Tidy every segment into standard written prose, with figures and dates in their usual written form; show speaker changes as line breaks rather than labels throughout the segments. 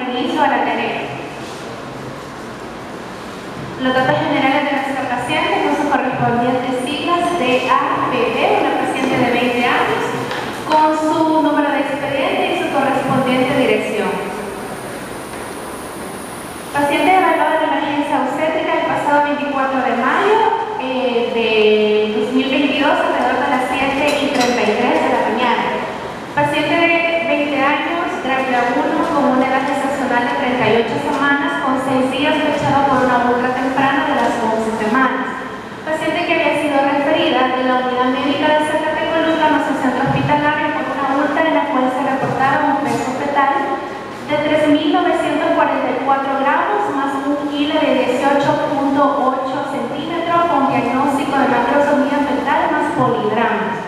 inicio a la tarea. Los datos generales de nuestra paciente con sus correspondientes siglas de APP, una paciente de 20 años, con su número de expediente y su correspondiente dirección. Paciente evaluada en emergencia obstétrica el pasado 24 de mayo de 2022 alrededor de las 7:33 de la mañana. Paciente de 20 años, grávida 1, con una edad gestacional de 38 semanas, con 6 días fechado por una ultra temprana de las 11 semanas. Paciente que había sido referida de la unidad médica de Zacatecoluca a nuestro centro hospitalario por una ultra en la cual se reportaba un peso fetal de 3.944 gramos más un kilo de 18.8 centímetros con diagnóstico de macrosomía fetal más poligramas.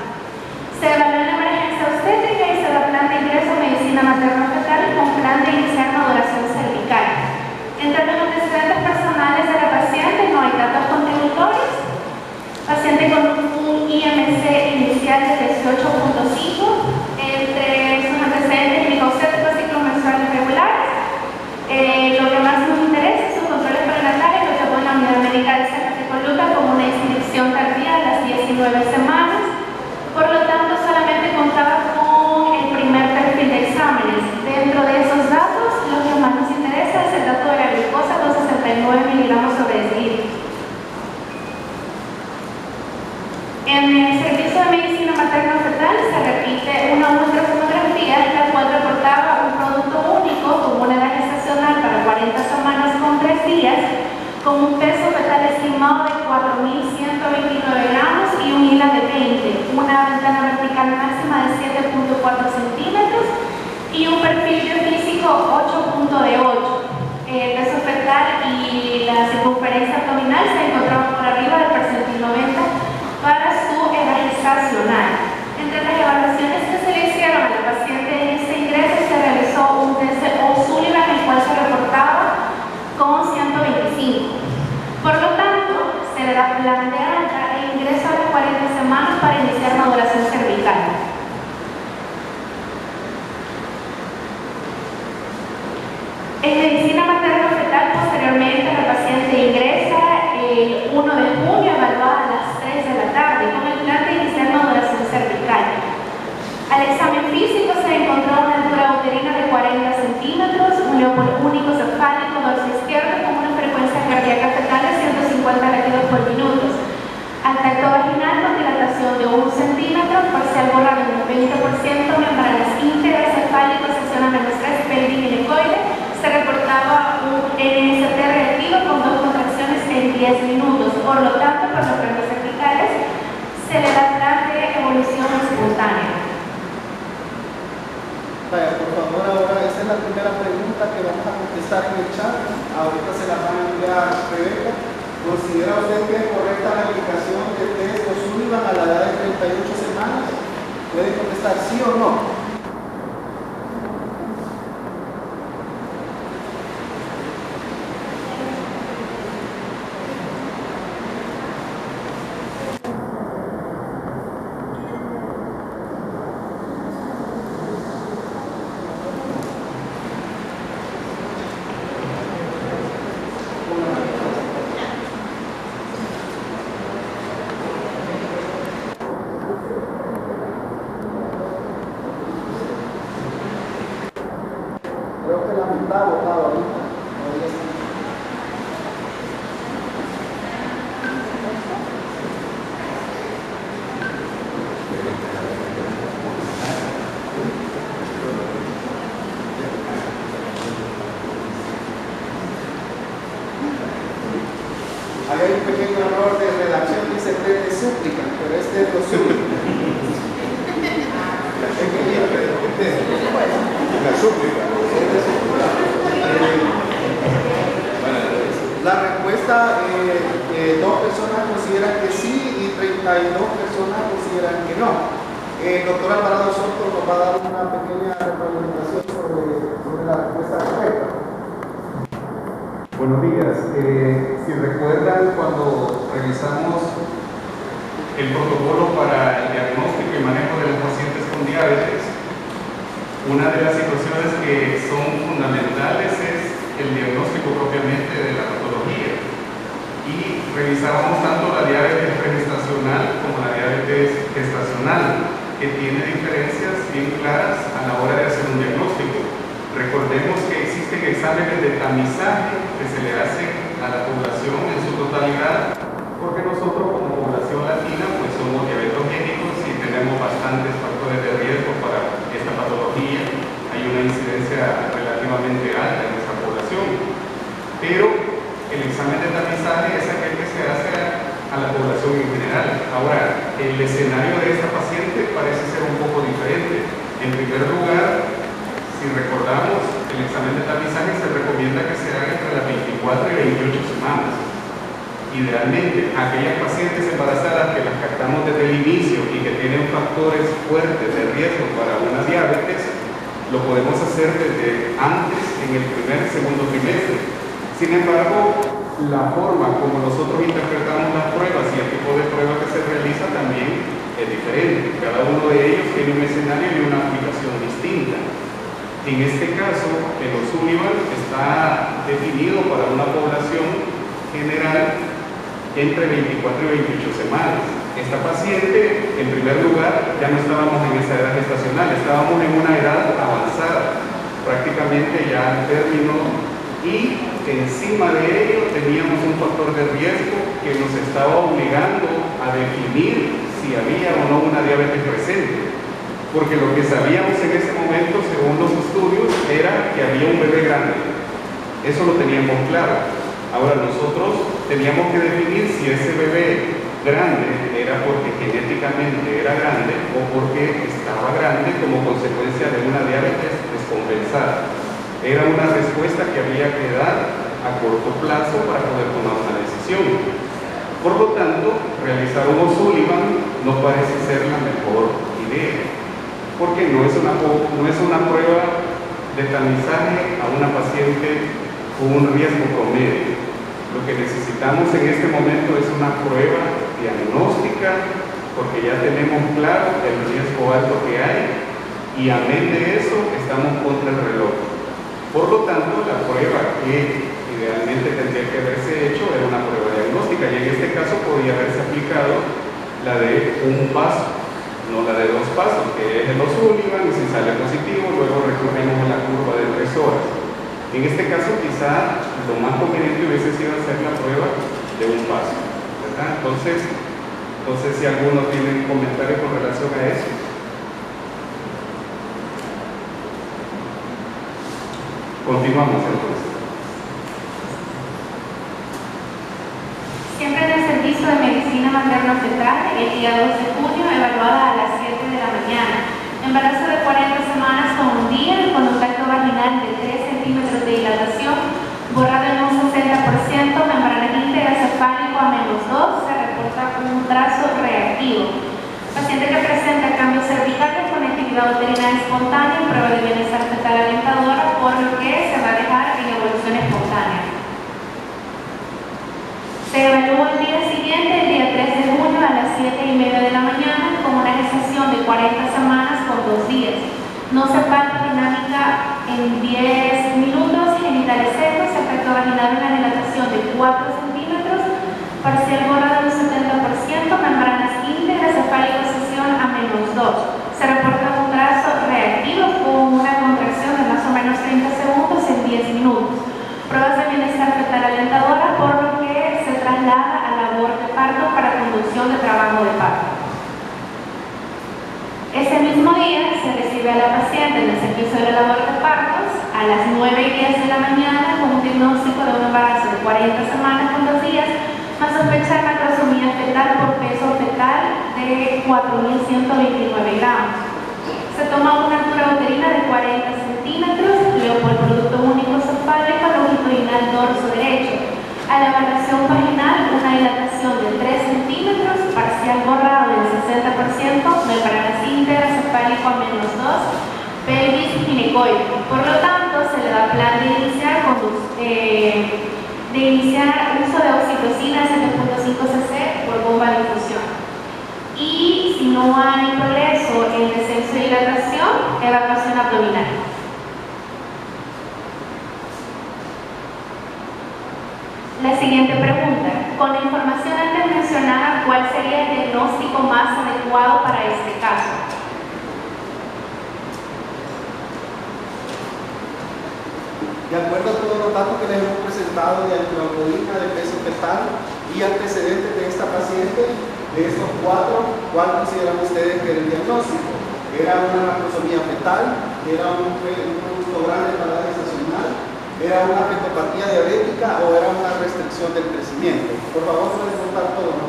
Se evaluó en emergencia obstétrica y se da plan de ingreso a medicina materno-fetal con plan de iniciar maduración cervical. Entre los antecedentes personales de la paciente no hay datos contributorios. Paciente con un IMC inicial de 18.5. Entre sus antecedentes ginecobstétricos ciclos menstruales regulares. Lo que más nos interesa es sus controles prenatales, lo llevó en la unidad médica de Zacatecoluca como una inscripción tardía a las 19 semanas. Por lo tanto, solamente contaba con el primer perfil de exámenes. Dentro de esos datos, lo que más nos interesa es el dato de la glucosa, 269 miligramos sobre decilitro. En el servicio de medicina materno-fetal se repite una ultrasonografía, la cual reportaba un producto único con una edad gestacional para 40 semanas con 3 días, con un peso fetal estimado de 4.129 gramos y un ILA de 20, una ventana vertical máxima de 7.4 centímetros y un perfil biofísico 8.8. El peso fetal y la circunferencia abdominal se encontraban por arriba del percentil 90 para su edad gestacional. Entre las evaluaciones que se le hicieron a la paciente en este ingreso se realizó un test de O'Sullivan, el cual se reportaba con 125. Por lo tanto, se le da plan de alta e ingreso a las 40 semanas para iniciar maduración cervical. En medicina materno-fetal, posteriormente, la paciente ingresa el 1 de junio, evaluada a las 3 de la tarde, con el plan de iniciar maduración cervical. Al examen físico se encontró una altura uterina de 40 centímetros, un leópolo único cefálico dorso izquierdo con una frecuencia cardíaca fetal de 150 latidos por minuto. Al tacto vaginal con dilatación de 1 centímetro, parcial borrado en un 20%, membranas íntegras, cefálico, sección -3, pelvis ginecoide. Se reportaba un NST reactivo con 2 contracciones en 10 minutos. Por lo tanto, por los premios cervicales, se le da plan de evolución espontánea.
Vaya, por favor, ahora esta es la primera pregunta que vamos a contestar en el chat. Ahorita se la van a enviar a Rebeca. ¿Considera usted que es correcta la aplicación del test O'Sullivan a la edad de 38 semanas? ¿Puede contestar sí o no? Creo que la mitad ha votado ahorita. Ahí hay un pequeño error de redacción, dice de súplica, pero este es lo súplica.
La súplica.
La respuesta, 2 personas consideran que sí y 32 personas consideran que no. El doctor Alvarado Soto nos va a dar una pequeña retroalimentación sobre la respuesta correcta.
Buenos días. Si recuerdan, cuando revisamos el protocolo para el diagnóstico y manejo de los pacientes con diabetes,
Una de las situaciones que son fundamentales es el diagnóstico propiamente de la patología. Y revisábamos tanto la diabetes pregestacional como la diabetes gestacional, que tiene diferencias bien claras a la hora de hacer un diagnóstico. Recordemos que existen exámenes de tamizaje que se le hacen a la población en su totalidad, porque nosotros como población latina pues somos diabetogénicos y tenemos bastantes factores de riesgo para esta patología. Hay una incidencia relativamente alta en nuestra población, pero el examen de tamizaje es aquel que se hace a la población en general. Ahora, el escenario de esta paciente parece ser un poco diferente. En primer lugar, si recordamos, el examen de tamizaje se recomienda que se haga entre las 24 y 28 semanas. Idealmente, aquellas pacientes embarazadas que las captamos desde el inicio y que tienen factores fuertes de riesgo para una diabetes, lo podemos hacer desde antes, en el segundo trimestre. Sin embargo, la forma como nosotros interpretamos las pruebas y el tipo de prueba que se realiza también es diferente. Cada uno de ellos tiene un escenario y una aplicación distinta. En este caso, el O'Sullivan está definido para una población general entre 24 y 28 semanas. Esta paciente, en primer lugar, ya no estábamos en esa edad gestacional, estábamos en una edad avanzada, prácticamente ya al término, y encima de ello teníamos un factor de riesgo que nos estaba obligando a definir si había o no una diabetes presente, porque lo que sabíamos en ese momento, según los estudios, era que había un bebé grande. Eso lo teníamos claro. Ahora nosotros teníamos que definir si ese bebé grande era porque genéticamente era grande o porque estaba grande como consecuencia de una diabetes descompensada. Era una respuesta que había que dar a corto plazo para poder tomar una decisión. Por lo tanto, realizar un O'Sullivan no parece ser la mejor idea, porque no es una prueba de tamizaje a una paciente con un riesgo promedio. Lo que necesitamos en este momento es una prueba diagnóstica, porque ya tenemos claro el riesgo alto que hay, y amén de eso, estamos contra el reloj. Por lo tanto, la prueba que idealmente tendría que haberse hecho era una prueba diagnóstica, y en este caso podría haberse aplicado la de un paso, no la de 2 pasos, que es el O'Sullivan, y si sale positivo, luego recurrimos a la curva de 3 horas. En este caso, quizá lo más conveniente hubiese sido hacer la prueba de un paso, ¿verdad? Entonces, no sé si alguno tiene un comentario con relación a eso. Continuamos entonces.
Siempre en el servicio de medicina materno-fetal, el día 2 de junio, evaluada a las 7 de la mañana. Embarazo de 40 semanas con un día, con un tacto vaginal de 3 centímetros de dilatación, borrado en un 60%, membrana íntegra cefálico a -2, se reporta un trazo reactivo. Paciente que presenta cambios cervicales con actividad uterina espontánea, prueba de bienestar fetal alentadora, por lo que se va a dejar en evolución espontánea. Se evalúa el día siguiente, el día 3 de junio a las 7:30 de la mañana, con una gestación de 40 semanas con 2 días. No se palpa dinámica en 10 minutos, genitales secos, efecto vaginal en la dilatación de 4 centímetros, parcial borrado del 70%, membranas íntegras, cefálico sesión a -2. Se reporta un trazo reactivo con una contracción de más o menos 30 segundos en 10 minutos. Pruebas de bienestar fetal alentadora, por lo que se traslada a labor de parto para conducción de trabajo de parto. Ese mismo día se recibe a la paciente en el servicio de labor de partos a las 9:10 de la mañana con un diagnóstico de un embarazo de 40 semanas con 2 días, más sospecha de macrosomía fetal por peso fetal de 4.129 gramos. Se toma una altura uterina de 40 centímetros, Leopold producto único cefálico longitudinal dorso derecho. A la evaluación vaginal, una dilatación de 3 centímetros, parcial borrado del 60%, membranas íntegras cefálico a -2, pelvis ginecoide. Por lo tanto, se le da plan de iniciar uso de oxitocina 7.5 cc por bomba de infusión. y si no hay progreso en descenso y dilatación, evacuación abdominal. La siguiente pregunta. Con la información antes mencionada, ¿cuál sería el diagnóstico más adecuado para este caso?
De acuerdo a todos los datos que les hemos presentado de alcoholismo, de peso fetal y antecedentes de esta paciente, de estos cuatro, ¿cuál consideran ustedes que era el diagnóstico? ¿Era una macrosomía fetal? ¿Era un producto grande para la gestacional? ¿Era una fetopatía diabética o era una restricción del crecimiento? Por favor, pueden contar todo, ¿no?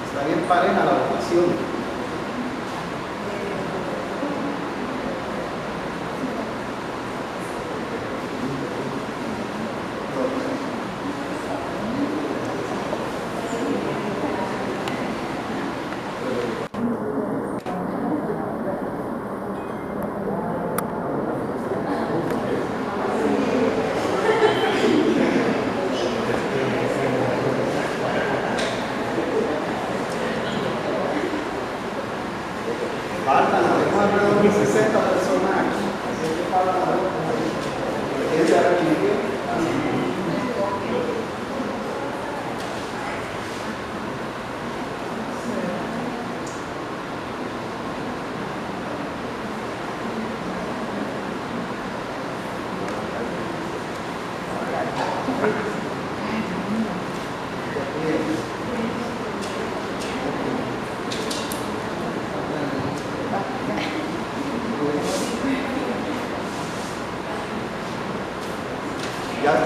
Está bien pareja la votación. Faltan alrededor de 60 personas aquí, así que faltan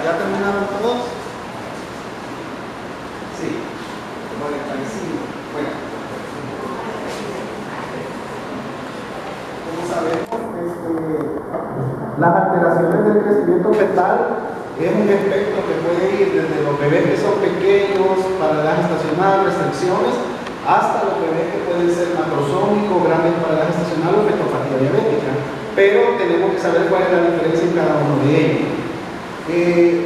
¿Ya terminaron todos? Sí. Bueno, como sabemos, las alteraciones del crecimiento fetal es un espectro que puede ir desde los bebés que son pequeños para la gestacional, restricciones, hasta los bebés que pueden ser macrosómicos, grandes para la gestacional o fetopatía diabética. Pero tenemos que saber cuál es la diferencia en cada uno de ellos.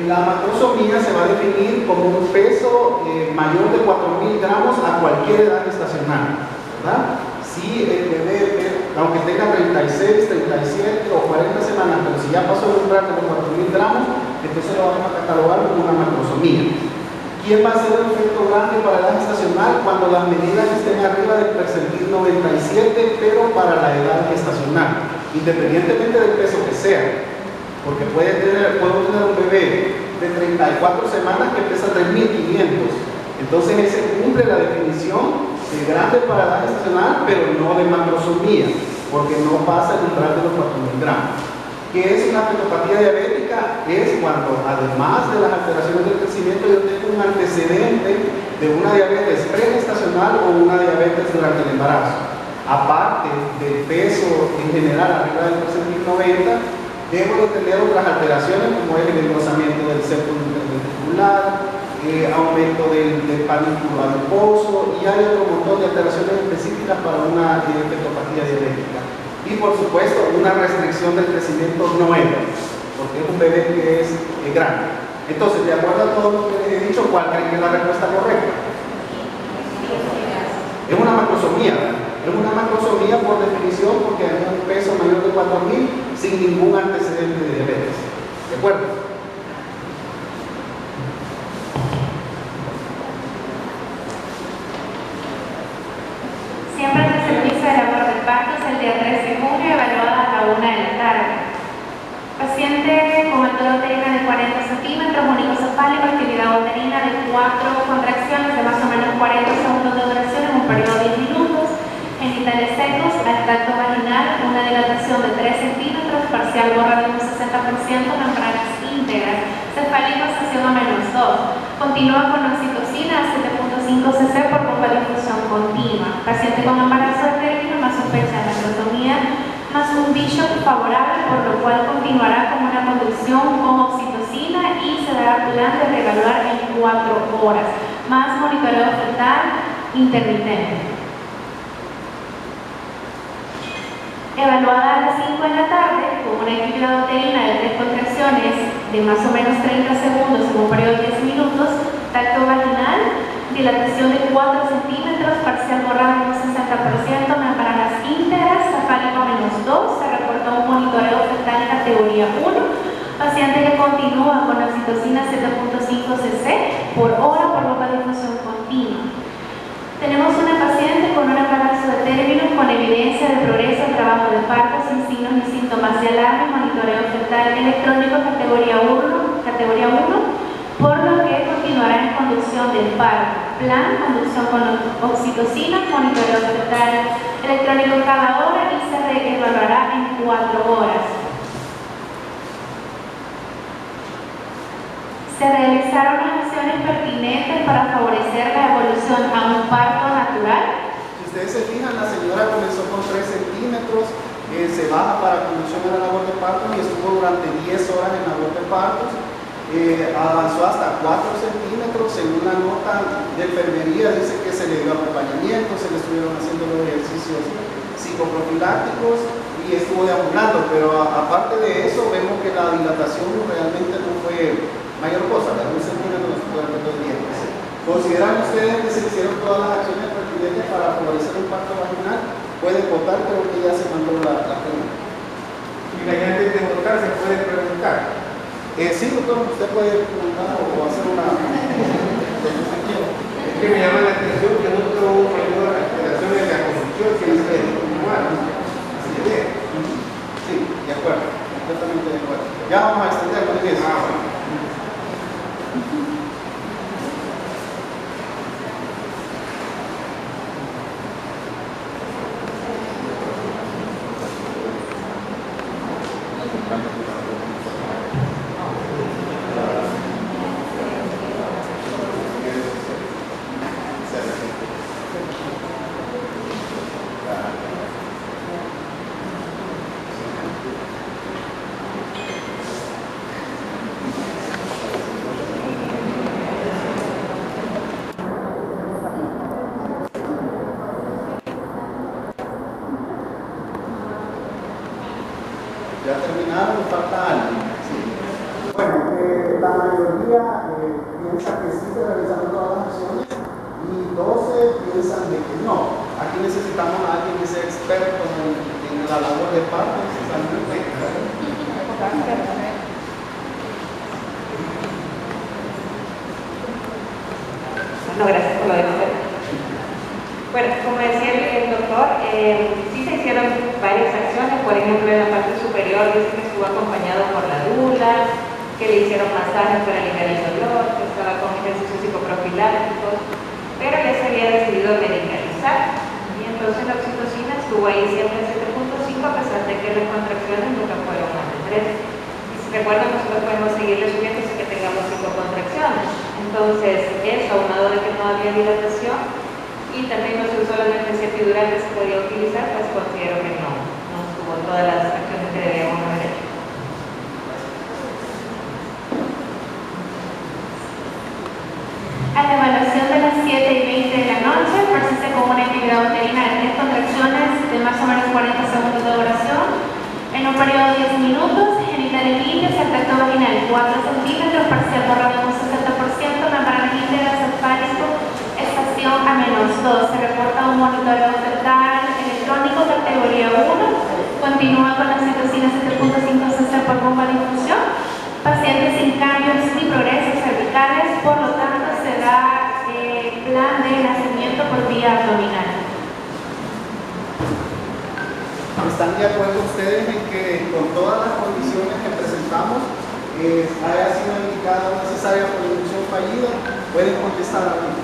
La macrosomía se va a definir como un peso mayor de 4.000 gramos a cualquier edad gestacional, ¿verdad? Si el bebé, aunque tenga 36, 37 o 40 semanas, pero si ya pasó el umbral de los 4.000 gramos, entonces lo vamos a catalogar como una macrosomía. ¿Quién va a ser el efecto grande para la edad gestacional? Cuando las medidas estén arriba del percentil 97, pero para la edad gestacional, independientemente del peso que sea. Porque puedo tener un bebé de 34 semanas que pesa 3.500. Entonces ese cumple la definición de grande para la edad gestacional, pero no de macrosomía, porque no pasa el umbral de los 4.000 gramos. ¿Qué es una fetopatía diabética? Es cuando, además de las alteraciones del crecimiento, yo tengo un antecedente de una diabetes pregestacional o una diabetes durante el embarazo. Aparte del peso en general arriba del percentil 90, debo de tener otras alteraciones como es el engrosamiento del septo ventricular, aumento del panículo adiposo, y hay otro montón de alteraciones específicas para una fetopatía diabética. Y por supuesto una restricción del crecimiento no es, porque es un bebé que es grande. Entonces, de acuerdo a todo lo que les he dicho, ¿cuál creen que es la respuesta correcta? Es una macrosomía. Es una macrosomía por definición porque hay un peso mayor de 4.000 sin ningún antecedente de diabetes. ¿De acuerdo?
Siempre en el servicio de labor de partos el día 3 de junio, evaluada a la 1 de la tarde. Paciente con altura uterina de 40 centímetros, monicocefálico, actividad uterina de 4 contracciones de más o menos 40 segundos de duración en un periodo de 10 minutos. Genitales secos, al tracto vaginal, una dilatación de 3 centímetros, parcial borra de un 60%, membranas íntegras, cefalización a -2. Continúa con oxitocina a 7.5 cc por bomba de infusión continua. Paciente con embarazo término más sospecha de macrosomía, más un bishop favorable, por lo cual continuará con una conducción con oxitocina y se dará plan de reevaluar en 4 horas, más monitoreo fetal intermitente. Evaluada a las 5 de la tarde, con una actividad uterina de 3 contracciones de más o menos 30 segundos en un periodo de 10 minutos, tacto vaginal, dilatación de 4 centímetros, parcial borrado en un 60%, membranas íntegras, cefálico -2, se reportó un monitoreo fetal categoría 1, paciente que continúa con oxitocina 7.5 cc por hora por boca de difusión continua. Tenemos una paciente con un embarazo de término con evidencia de progreso en trabajo de parto sin signos ni síntomas de alarma, monitoreo fetal electrónico categoría 1, por lo que continuará en conducción del parto. Plan, conducción con oxitocina, monitoreo fetal electrónico cada hora y se reevaluará en 4 horas. Se realizaron las acciones pertinentes para favorecer la evolución a un parto natural.
Si ustedes se fijan, la señora comenzó con 3 centímetros, se baja para conducción a la labor de parto y estuvo durante 10 horas en la labor de partos. Avanzó hasta 4 centímetros. En una nota de enfermería dice que se le dio acompañamiento, se le estuvieron haciendo los ejercicios psicoprofilácticos y estuvo deambulando, pero aparte de eso vemos que la dilatación realmente no fue mayor cosa, de 1 centímetro durante 2 días. ¿Consideran ustedes que se hicieron todas las acciones pertinentes para favorecer un parto vaginal? Pueden votar, creo que ya se mandó la pregunta.
Y antes de votar se puede preguntar.
Sí, doctor, usted puede preguntar o hacer una...
Es que me llama la atención que no tuvo mayor alteración en la conducción que es igual. Así es.
Sí, de acuerdo, completamente de acuerdo. Ya vamos a extender, ¿no?
Bueno.
Ya terminaron, falta algo. Sí. Bueno, la mayoría piensa que sí se realizaron todas las acciones y 12 piensan de que no. Aquí necesitamos a alguien que sea experto en la labor de parto.
No, gracias por lo de usted. Bueno, como decía el doctor, sí se hicieron varias acciones. Por ejemplo, en la parte superior dice que estuvo acompañado por la dula, que le hicieron masajes para aliviar el dolor, que estaba con ejercicios psicoprofilácticos, pero ya se había decidido medicalizar. Y entonces la oxitocina estuvo ahí siempre en 7.5 a pesar de que las contracciones nunca fueron más de 3. Y si recuerdan, nosotros podemos seguirle subiendo hasta que tengamos 5 contracciones. Entonces, eso, aunado de que no había dilatación, y también no se usó la emergencia epidural que se podía utilizar, pues considero que no tuvo todas las acciones que debíamos haber hecho.
A la evaluación de las 7:20 de la noche, persiste con una actividad uterina de 3 contracciones de más o menos 40 segundos de duración, en un periodo de 10 minutos, genitales limpios, el tracto vaginal 4 centímetros, parcial borrado en un 60%, membranas íntegras, cefálico, estación a -2. Se reporta un monitoreo fetal electrónico categoría 1, continúa con la oxitocina 7.5 cc por bomba de infusión, pacientes sin cambios ni progresos cervicales, por lo tanto se da plan de nacimiento por vía abdominal.
¿Están de acuerdo ustedes en que con todas las condiciones que presentamos haya sido indicada necesaria por inducción fallida? Pueden contestar ahora.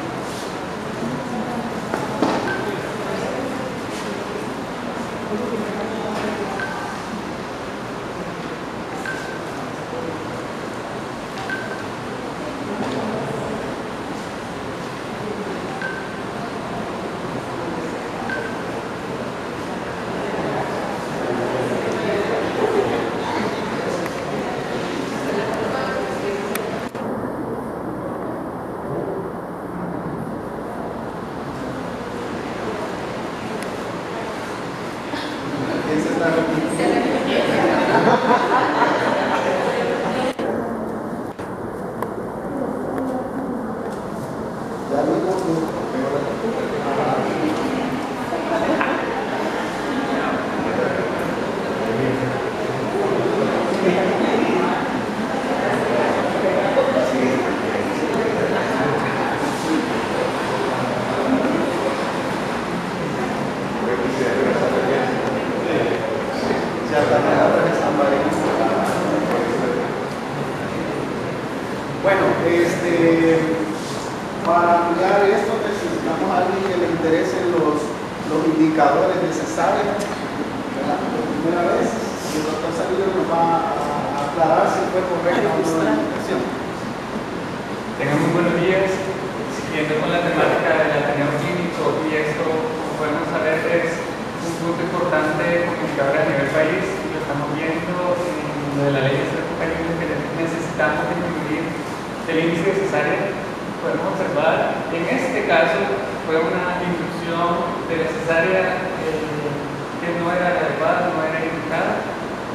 Bueno, para ampliar esto necesitamos a alguien que le interesen los indicadores necesarios, ¿verdad? Por primera vez, el doctor Salido nos va a aclarar si fue correcta o no la indicación.
Tengan muy buenos días. Siguiendo con la temática del Ateneo Clínico, y esto, como podemos saber, es un punto importante comunicador a nivel país. Lo estamos viendo en lo de la ley de salud que necesitamos disminuir el índice de cesárea. Podemos observar, en este caso, fue una inducción de la cesárea que no era adecuada, no era indicada.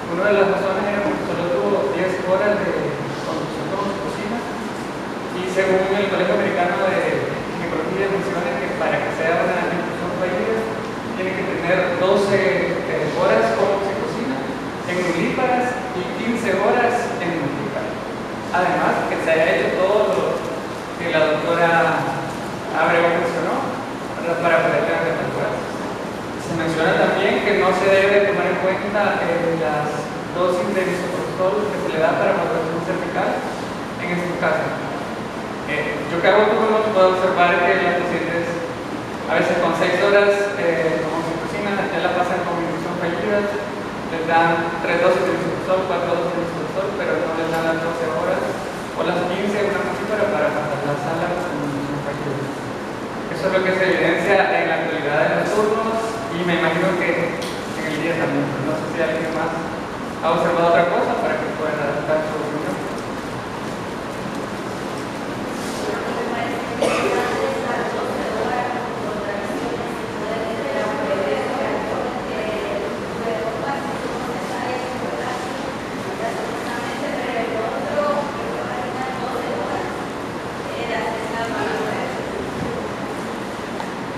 Una de las razones era porque solo tuvo 10 horas de conducción con oxitocina, y según el Colegio Americano de Ginecología menciona que para que sea una inducción fallida tiene que tener 12 horas con oxitocina en nulíparas y 15 horas en multíparas. Además, que se haya hecho todo lo que la doctora Abreu mencionó para poder tener resultados. Se menciona también que no se debe tomar en cuenta las dosis de misoprostol que se le da para malformación cervical en este caso. Yo que hago turnos puedo observar que las pacientes a veces con 6 horas con oxitocina ya la pasan con inducción fallida, les dan 3 dosis de misoprostol, 4 dosis de misoprostol, pero no les dan las 12 horas o las 15 una multípara para pasar la sala con inducción fallida. Eso es lo que se evidencia en la actualidad de los turnos, y me imagino que en el día también. No sé si alguien más ha observado otra cosa para que pueda dar su opinión.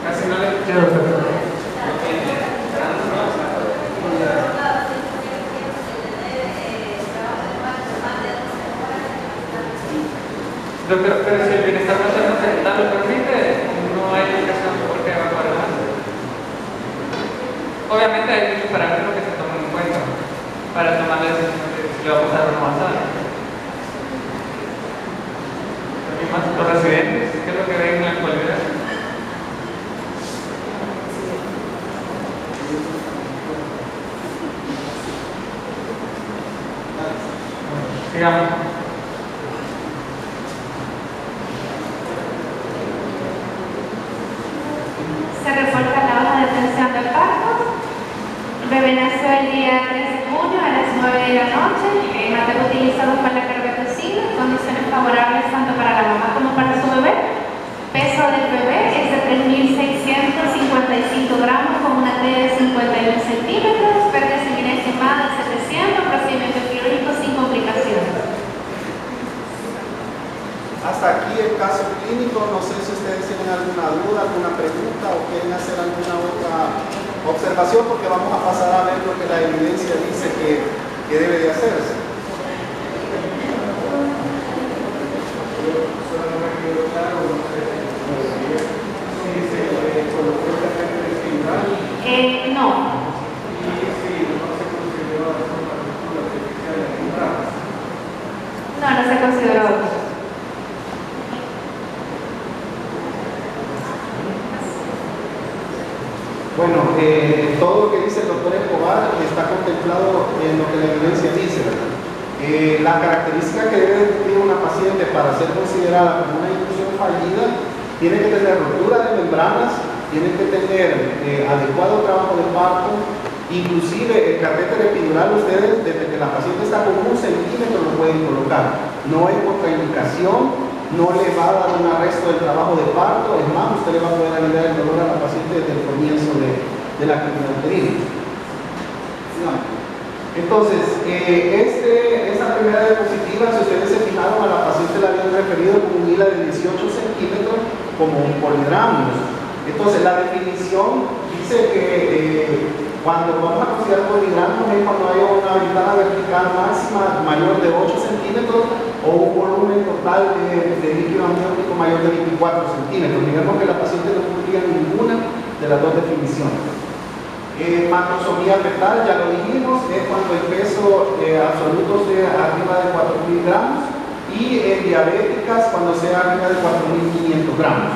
Casi no le escuché, doctor. Doctor, pero si el bienestar materno lo permite, no hay indicación de por qué va para adelante. Obviamente hay muchos parámetros que se toman en cuenta para tomar la decisión de si le vamos a dar una avanzada. ¿Alguien más? Los residentes, ¿qué es lo que ven en la actualidad? Sigamos.
Se reporta la hoja de atención del parto. El bebé nació el día 3 de junio a las 9 de la noche. Materno utilizado para la carbetocina, condiciones favorables tanto para la mamá como para su bebé. Peso del bebé es de 3.655 gramos con una T de 51 centímetros. Pérdida sanguínea estimada de 700, procedimiento quirúrgico sin complicaciones.
Hasta aquí el caso clínico. No sé si ustedes tienen alguna duda, alguna pregunta o quieren hacer alguna otra observación, porque vamos a pasar a ver lo que la evidencia dice que debe de hacerse.
No. No se consideró.
Bueno, todo lo que dice el doctor Escobar está contemplado en lo que la evidencia dice, ¿verdad? La característica que debe cumplir una paciente para ser considerada como una inducción fallida tiene que tener ruptura de membranas, tiene que tener adecuado trabajo de parto, inclusive el catéter epidural ustedes desde que la paciente está con 1 centímetro lo pueden colocar, no hay contraindicación, no le va a dar un arresto del trabajo de parto, es más, usted le va a poder aliviar el dolor a la paciente desde el comienzo de la actividad uterina. Entonces, esa primera diapositiva, si ustedes se fijaron, a la paciente la habían referido con un hila de 18 centímetros como un polidramios. Entonces, la definición dice que cuando vamos a considerar polidramios es cuando hay una ventana vertical máxima mayor de 8 centímetros o un volumen total de líquido amniótico mayor de 24 centímetros. Digamos que la paciente no cumplía ninguna de las dos definiciones. Macrosomía fetal, ya lo dijimos, es cuando el peso absoluto sea arriba de 4.000 gramos y y en diabéticas cuando sea arriba de 4.500 gramos.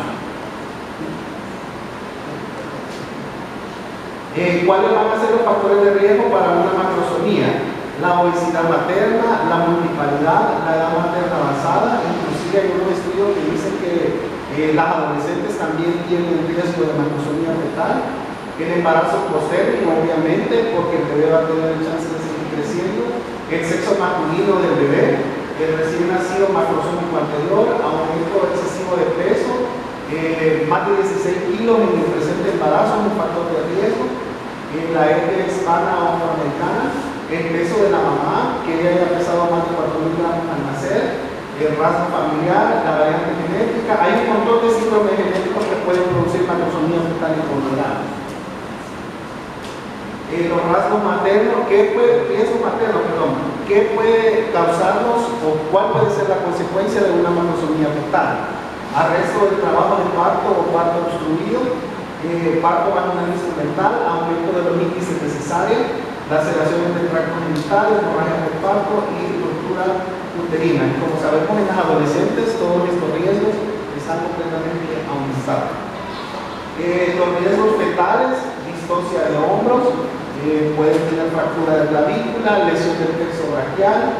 ¿Cuáles van a ser los factores de riesgo para una macrosomía? La obesidad materna, la multiparidad, la edad materna avanzada. Inclusive hay unos estudios que dicen que las adolescentes también tienen riesgo de macrosomía fetal. El embarazo postérmico, obviamente, porque el bebé va a tener chance de seguir creciendo. El sexo masculino del bebé, el recién nacido macrosómico anterior, aumento excesivo de peso, más de 16 kilos en el presente embarazo, un factor de riesgo. La etnia hispana o afroamericana, el peso de la mamá, que ella haya pesado más de 4.000 gramos al nacer, el rasgo familiar, la variante genética. Hay un montón de síndromes genéticos que pueden producir macrosomía fetal incontrolada. Los rasgos maternos, ¿qué puede causarnos o cuál puede ser la consecuencia de una macrosomía fetal? Arresto del trabajo de parto o parto obstruido, parto vaginal instrumental, aumento de los índices de cesárea, laceraciones del tracto genital, hemorragia del parto y ruptura uterina. Y como sabemos, en las adolescentes todos estos riesgos están completamente aumentados. Los riesgos fetales, distocia de hombros, pueden tener fractura de clavícula, lesión del plexo braquial,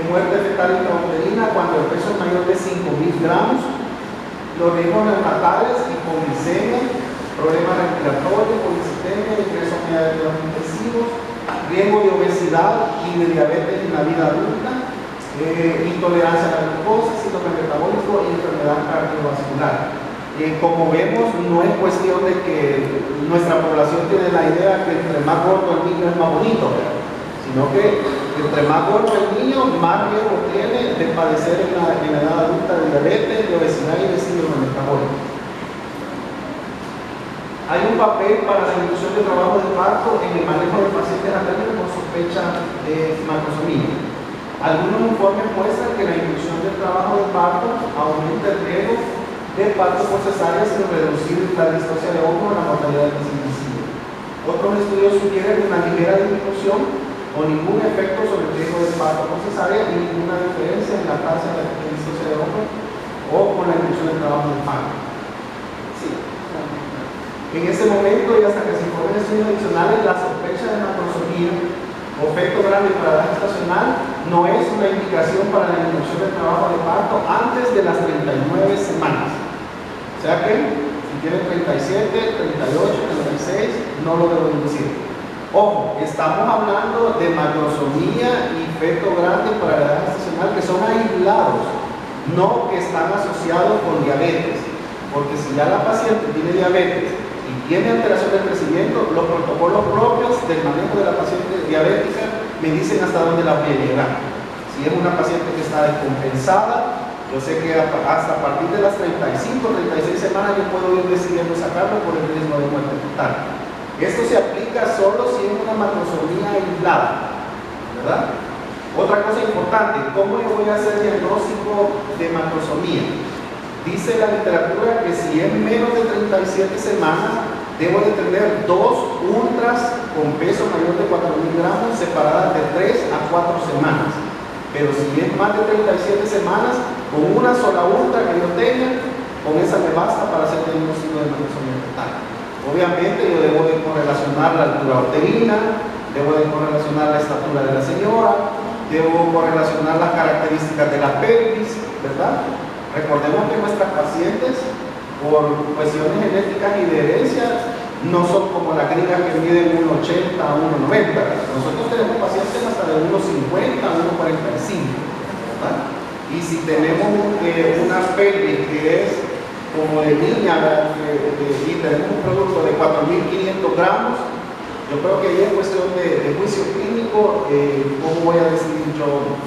muerte fetal intrauterina cuando el peso es mayor de 5.000 gramos, los riesgos neonatales, hipoglicemia, problemas respiratorios, policitemia, ingreso a cuidados intensivos, riesgo de obesidad y de diabetes en la vida adulta, intolerancia a la glucosa, síndrome metabólico y enfermedad cardiovascular. Como vemos, no es cuestión de que nuestra población tiene la idea que entre más gordo el niño es más bonito, sino que entre más gordo el niño, más riesgo tiene de padecer en la edad adulta de diabetes, de obesidad y de síndrome metabólico. Hay un papel para la inducción de trabajo de parto en el manejo de pacientes atenidos con sospecha de macrosomía. Algunos informes muestran que la inducción del trabajo de parto aumenta el riesgo de parto por cesárea sin reducir la distocia de hombro o la mortalidad del nacimiento. Otros estudios sugieren una ligera disminución o ningún efecto sobre el riesgo de parto por cesárea y ninguna diferencia en la tasa de distocia de hombro o con la inducción del trabajo de parto. En ese momento y hasta que se informen estudios adicionales, la sospecha de macrosomía o efecto grande para la gestacional no es una indicación para la inducción del trabajo de parto antes de las 39 semanas. O sea que si tienen 37, 38, 36, no lo debo inducir. Ojo, estamos hablando de macrosomía y efecto grande para la edad gestacional que son aislados, no que están asociados con diabetes. Porque si ya la paciente tiene diabetes y tiene alteración del crecimiento, los protocolos propios del manejo de la paciente diabética me dicen hasta dónde la voy a llegar. Si es una paciente que está descompensada, yo sé que hasta a partir de las 35, 36 semanas yo puedo ir decidiendo sacarlo por el riesgo de muerte fetal. Esto se aplica solo si es una macrosomía aislada, ¿verdad? Otra cosa importante, ¿cómo yo voy a hacer diagnóstico de macrosomía? Dice la literatura que si es menos de 37 semanas, debo de tener 2 ultras con peso mayor de 4.000 gramos separadas de 3 a 4 semanas. Pero si es más de 37 semanas, con una sola ultra que yo tenga, con esa me basta para hacer el diagnóstico de macrosomía fetal. Obviamente yo debo de correlacionar la altura uterina, debo de correlacionar la estatura de la señora, debo correlacionar las características de la pelvis, ¿verdad? Recordemos que nuestras pacientes, por cuestiones genéticas y de herencia, no son como las gringas que miden 1,80 a 1,90. Nosotros tenemos pacientes hasta de 1,50 a 1,45, ¿verdad? Y si tenemos una pelvis que es como de niña, y tenemos un producto de 4.500 gramos, yo creo que ahí es cuestión de juicio clínico, cómo voy a decidir yo